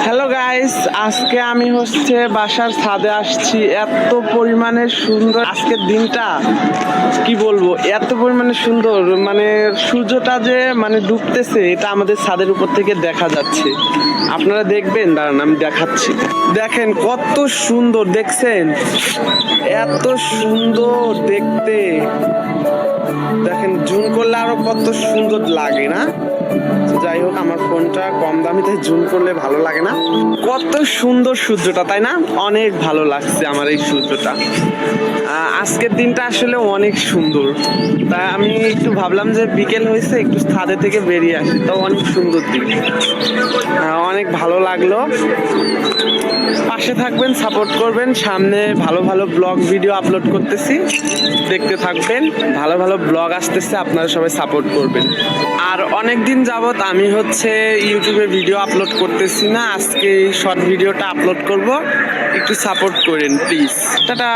Hello guys, আজকে আমি বাসার ছাদে আসছি। এত পরিমাণে সুন্দর আজকের দিনটা, কি বলবো, এত পরিমাণে সুন্দর, মানে সূর্যটা যে ডুবতেছে, এটা আমাদের ছাদের উপর থেকে দেখা যাচ্ছে। আপনারা দেখবেন, দাঁড়ান আমি দেখাচ্ছি। দেখেন কত সুন্দর, দেখছেন? এত সুন্দর দেখতে। দেখেন জুম করলে আরো কত সুন্দর লাগে না? যাই হোক, আমার ফোনটা কম দামি, তাই জুম করলে ভালো লাগে না। কত সুন্দর সূর্যটা, তাই না? অনেক ভালো লাগছে আমার এই সূর্যটা। আজকের দিনটা আসলে অনেক সুন্দর, তাই আমি একটু ভাবলাম যে বিকেল হয়েছে, একটু ছাদে থেকে বেরিয়ে আসি। তো অনেক সুন্দর দিন, অনেক ভালো লাগলো। পাশে থাকবেন, সাপোর্ট করবেন। সামনে ভালো ভালো ব্লগ ভিডিও আপলোড করতেছি, দেখতে থাকবেন। ভালো ভালো ব্লগ আসতেছে, আপনারা সবাই সাপোর্ট করবেন। আর অনেক দিন যাবত আমি ইউটিউবে ভিডিও আপলোড করতেছি না, আজকে শর্ট ভিডিওটা আপলোড করব, একটু সাপোর্ট করেন প্লিজ। টাটা।